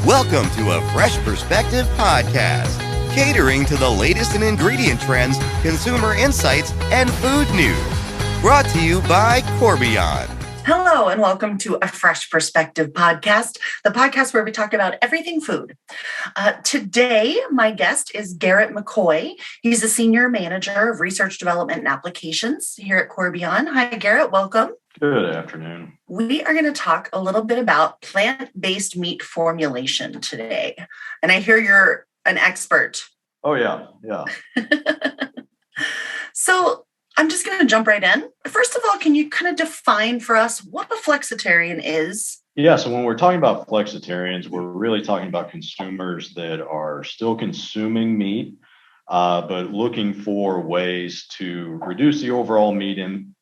Welcome to a Fresh Perspective podcast, catering to the latest in ingredient trends, consumer insights, and food news. Brought to you by Corbion. Hello, and welcome to a Fresh Perspective podcast, the podcast where we talk about everything food. Today, my guest is Garrett McCoy. He's a senior manager of research development and applications here at Corbion. Hi, Garrett. Welcome. Good afternoon. We are going to talk a little bit about plant-based meat formulation today. And I hear you're an expert. Oh, yeah. So I'm just going to jump right in. First of all, can you kind of define for us what a flexitarian is? Yeah, so when we're talking about flexitarians, we're really talking about consumers that are still consuming meat, but looking for ways to reduce the overall meat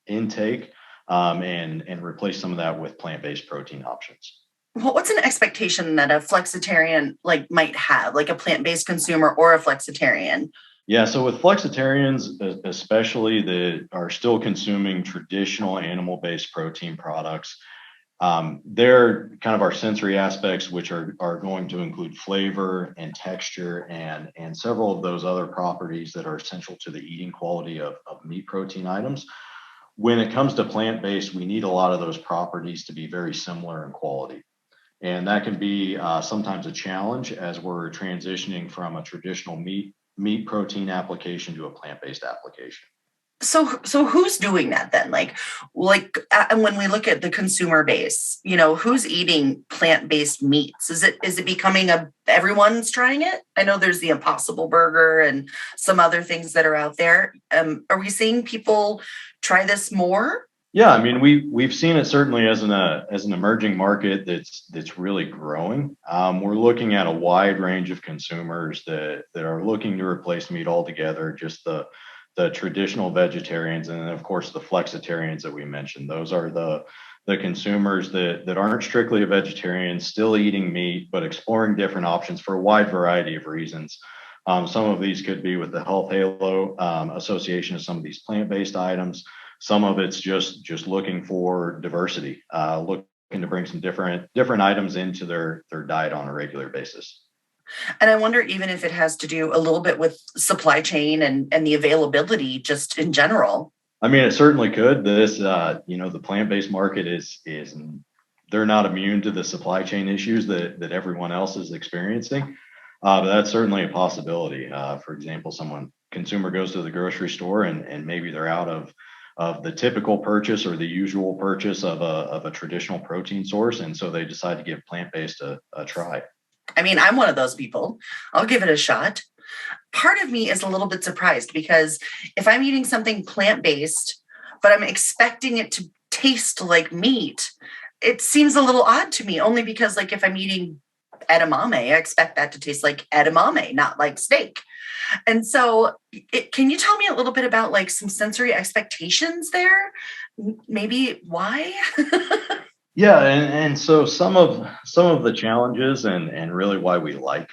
intake and replace some of that with plant-based protein options. Well, what's an expectation that a flexitarian might have, like a plant-based consumer or a flexitarian? Yeah, so with flexitarians, especially that are still consuming traditional animal-based protein products, they're kind of our sensory aspects, which are going to include flavor and texture and several of those other properties that are essential to the eating quality of meat protein items. When it comes to plant-based, we need a lot of those properties to be very similar in quality. And that can be sometimes a challenge as we're transitioning from a traditional meat protein application to a plant-based application. So who's doing that then? And when we look at the consumer base, who's eating plant-based meats? Is it becoming everyone's trying it? I know there's the Impossible Burger and some other things that are out there. Are we seeing people try this more? Yeah, I mean, we've seen it certainly as an emerging market that's really growing. We're looking at a wide range of consumers that are looking to replace meat altogether, just the traditional vegetarians, and then of course the flexitarians that we mentioned. Those are the consumers that aren't strictly a vegetarian, still eating meat, but exploring different options for a wide variety of reasons. Some of these could be with the health halo association of some of these plant-based items. Some of it's just looking for diversity, looking to bring some different items into their diet on a regular basis. And I wonder even if it has to do a little bit with supply chain and the availability just in general. I mean, it certainly could. The plant-based market is they're not immune to the supply chain issues that everyone else is experiencing. But that's certainly a possibility. For example, consumer goes to the grocery store and maybe they're out of the typical purchase or the usual purchase of a traditional protein source. And so they decide to give plant-based a try. I mean, I'm one of those people. I'll give it a shot. Part of me is a little bit surprised because if I'm eating something plant-based, but I'm expecting it to taste like meat, it seems a little odd to me, only because if I'm eating edamame, I expect that to taste like edamame, not like steak. And so can you tell me a little bit about some sensory expectations there? Maybe why? Yeah, and so some of the challenges and really why I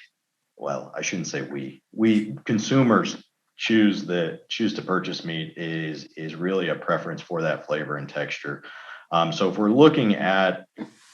shouldn't say we consumers choose to purchase meat is really a preference for that flavor and texture. So if we're looking at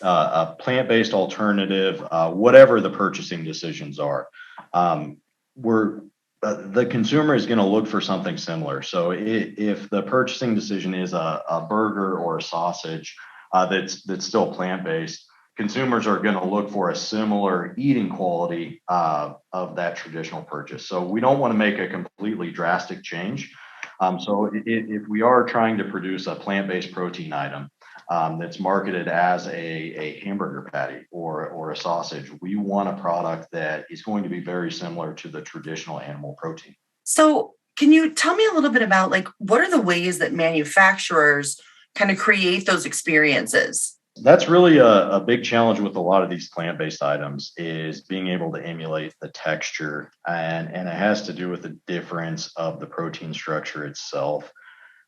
a plant-based alternative, whatever the purchasing decisions are, the consumer is going to look for something similar. So if the purchasing decision is a burger or a sausage that's still plant-based, consumers are going to look for a similar eating quality of that traditional purchase. So we don't want to make a completely drastic change. So if we are trying to produce a plant-based protein item that's marketed as a hamburger patty or a sausage, we want a product that is going to be very similar to the traditional animal protein. So can you tell me a little bit about what are the ways that manufacturers kind of create those experiences? That's really a big challenge with a lot of these plant-based items is being able to emulate the texture, and it has to do with the difference of the protein structure itself.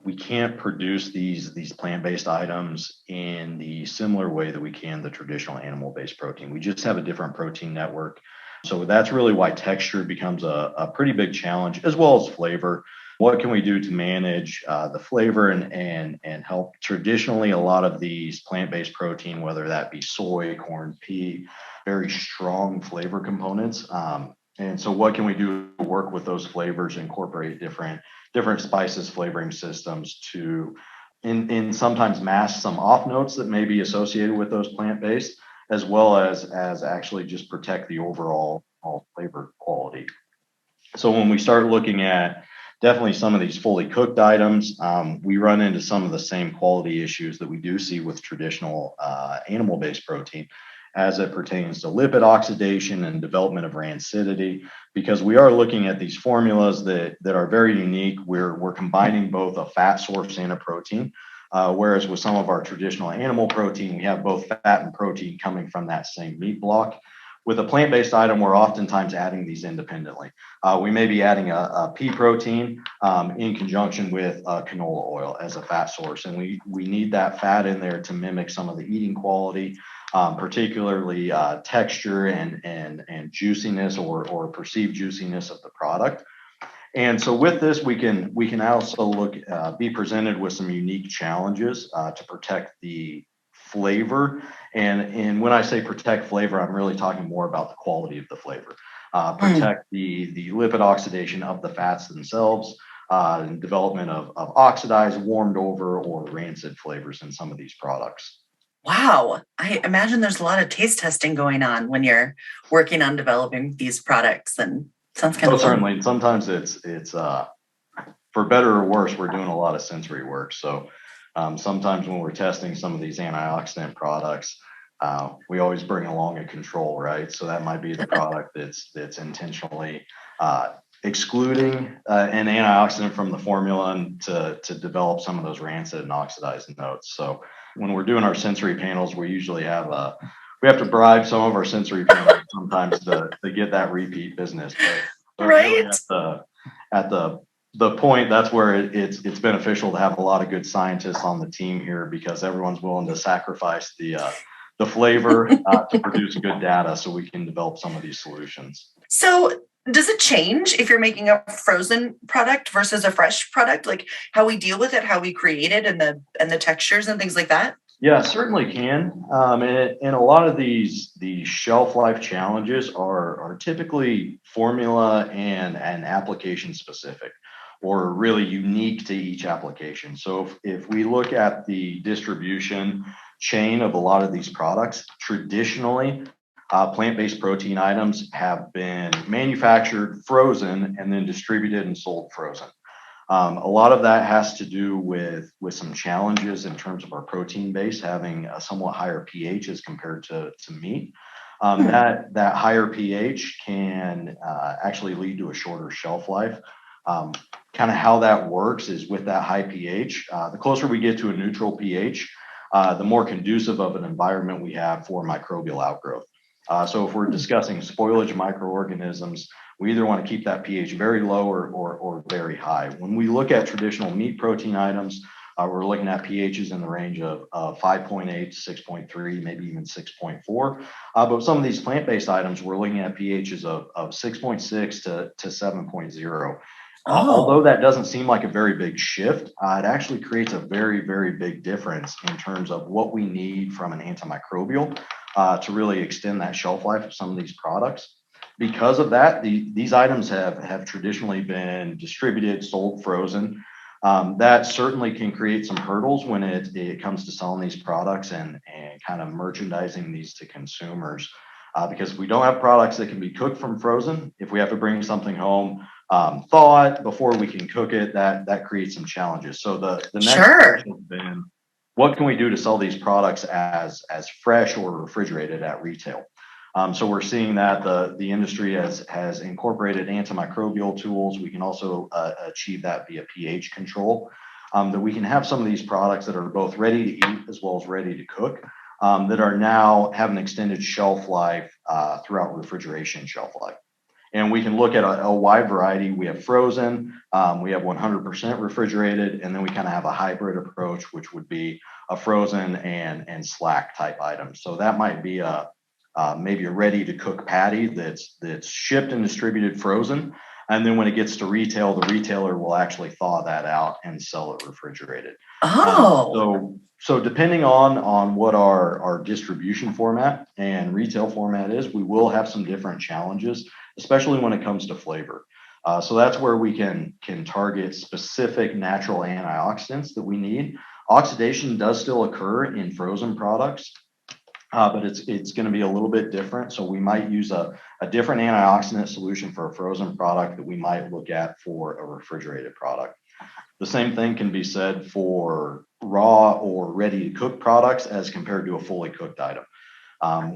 We can't produce these plant-based items in the similar way that we can the traditional animal-based protein. We just have a different protein network. So that's really why texture becomes a pretty big challenge, as well as flavor. What can we do to manage the flavor and help? Traditionally, a lot of these plant-based protein, whether that be soy, corn, pea, very strong flavor components. And so what can we do to work with those flavors, incorporate different spices, flavoring systems to in sometimes mask some off notes that may be associated with those plant-based, as well as actually just protect the overall flavor quality. So when we start looking at definitely some of these fully cooked items, we run into some of the same quality issues that we do see with traditional animal-based protein as it pertains to lipid oxidation and development of rancidity, because we are looking at these formulas that are very unique. We're combining both a fat source and a protein, whereas with some of our traditional animal protein, we have both fat and protein coming from that same meat block. With a plant-based item, we're oftentimes adding these independently. We may be adding a pea protein in conjunction with canola oil as a fat source, and we need that fat in there to mimic some of the eating quality, particularly texture and juiciness or perceived juiciness of the product. And so with this, we can also be presented with some unique challenges to protect the flavor. And when I say protect flavor, I'm really talking more about the quality of the flavor. Protect the lipid oxidation of the fats themselves, and development of oxidized, warmed over, or rancid flavors in some of these products. Wow. I imagine there's a lot of taste testing going on when you're working on developing these products, and sounds kind of fun. Certainly. Sometimes it's for better or worse, we're doing a lot of sensory work. So sometimes when we're testing some of these antioxidant products, we always bring along a control, right? So that might be the product that's intentionally excluding an antioxidant from the formula and to develop some of those rancid and oxidized notes. So when we're doing our sensory panels, we usually we have to bribe some of our sensory panels sometimes to get that repeat business. But right. Really at the point, that's where it's beneficial to have a lot of good scientists on the team here, because everyone's willing to sacrifice the flavor to produce good data so we can develop some of these solutions. So does it change if you're making a frozen product versus a fresh product, like how we deal with it, how we create it, and the textures and things like that? Yeah, certainly can. And a lot of these shelf life challenges are typically formula and application specific, or really unique to each application. So if we look at the distribution chain of a lot of these products, traditionally, plant-based protein items have been manufactured frozen and then distributed and sold frozen. A lot of that has to do with some challenges in terms of our protein base having a somewhat higher pH as compared to meat. That higher pH can actually lead to a shorter shelf life. Kind of how that works is with that high pH, the closer we get to a neutral pH, the more conducive of an environment we have for microbial outgrowth. So if we're discussing spoilage microorganisms, we either want to keep that pH very low or very high. When we look at traditional meat protein items, we're looking at pHs in the range of 5.8 to 6.3, maybe even 6.4. But some of these plant-based items, we're looking at pHs of 6.6 to 7.0. Although that doesn't seem like a very big shift, it actually creates a very, very big difference in terms of what we need from an antimicrobial to really extend that shelf life of some of these products. Because of that, these items have traditionally been distributed, sold frozen. That certainly can create some hurdles when it comes to selling these products and kind of merchandising these to consumers. Because if we don't have products that can be cooked from frozen, if we have to bring something home thawed before we can cook it, that creates some challenges. So the next question has been, what can we do to sell these products as fresh or refrigerated at retail? So we're seeing that the industry has incorporated antimicrobial tools. We can also achieve that via pH control, that we can have some of these products that are both ready to eat as well as ready to cook, that are now have an extended shelf life throughout refrigeration shelf life. And we can look at a wide variety. We have frozen, we have 100% refrigerated, and then we kind of have a hybrid approach, which would be a frozen and slack type item. So that might be maybe a ready to cook patty that's shipped and distributed frozen, And then when it gets to retail, the retailer will actually thaw that out and sell it refrigerated. So depending on what our distribution format and retail format is, we will have some different challenges, especially when it comes to flavor. So that's where we can target specific natural antioxidants that we need. Oxidation does still occur in frozen products, but it's going to be a little bit different. So we might use a different antioxidant solution for a frozen product that we might look at for a refrigerated product. The same thing can be said for raw or ready to cook products as compared to a fully cooked item.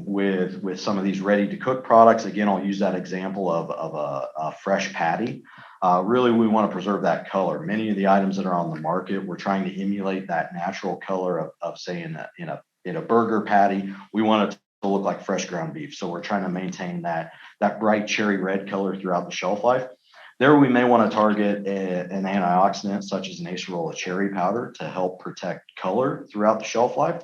With some of these ready to cook products, again, I'll use that example of a fresh patty. Really, we want to preserve that color. Many of the items that are on the market, we're trying to emulate that natural color of say in a burger patty. We want it to look like fresh ground beef. So we're trying to maintain that bright cherry red color throughout the shelf life. There, we may want to target an antioxidant such as an acerola cherry powder to help protect color throughout the shelf life.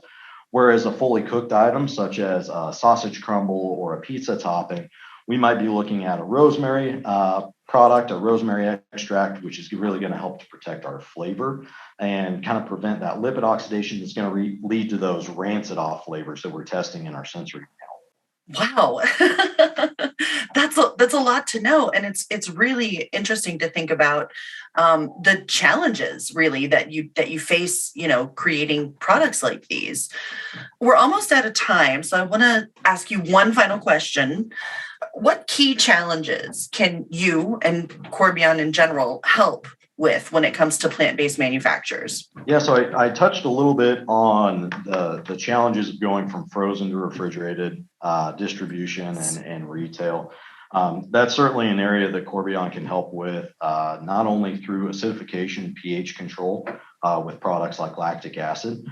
Whereas a fully cooked item such as a sausage crumble or a pizza topping, we might be looking at a rosemary product, a rosemary extract, which is really going to help to protect our flavor and kind of prevent that lipid oxidation that's going to lead to those rancid off flavors that we're testing in our sensory panel. Wow. That's a lot to know. And it's really interesting to think about the challenges really that you face, creating products like these. We're almost out of time. So I want to ask you one final question. What key challenges can you and Corbion in general help with when it comes to plant-based manufacturers? Yeah, so I touched a little bit on the challenges of going from frozen to refrigerated distribution and retail. That's certainly an area that Corbion can help with, not only through acidification, pH control with products like lactic acid.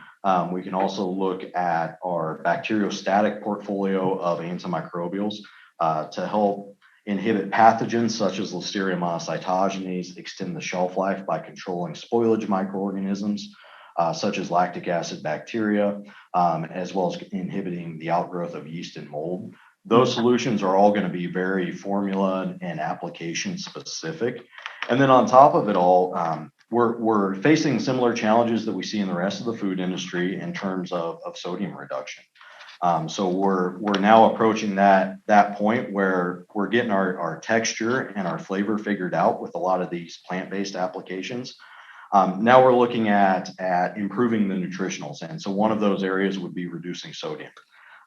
We can also look at our bacteriostatic portfolio of antimicrobials to help inhibit pathogens such as Listeria monocytogenes, extend the shelf life by controlling spoilage microorganisms such as lactic acid bacteria, as well as inhibiting the outgrowth of yeast and mold. Those solutions are all going to be very formula and application specific. And then on top of it all, we're facing similar challenges that we see in the rest of the food industry in terms of sodium reduction. So we're now approaching that point where we're getting our texture and our flavor figured out with a lot of these plant-based applications. Now we're looking at improving the nutritionals. And so one of those areas would be reducing sodium.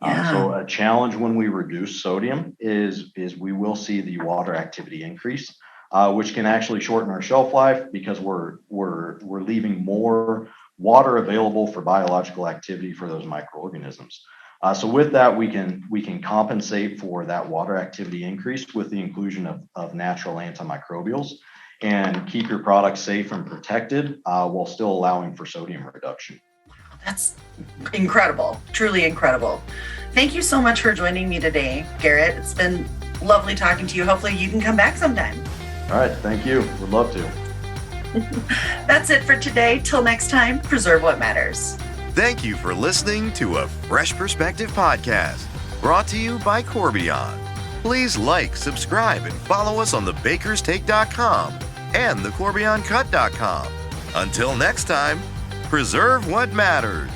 So a challenge when we reduce sodium is we will see the water activity increase, which can actually shorten our shelf life because we're leaving more water available for biological activity for those microorganisms. So with that, we can compensate for that water activity increase with the inclusion of natural antimicrobials and keep your product safe and protected while still allowing for sodium reduction. That's incredible, truly incredible. Thank you so much for joining me today, Garrett. It's been lovely talking to you. Hopefully you can come back sometime. All right, thank you. Would love to. That's it for today. Till next time, preserve what matters. Thank you for listening to a Fresh Perspective podcast brought to you by Corbion. Please like, subscribe, and follow us on thebakerstake.com and thecorbioncut.com. Until next time, preserve what matters.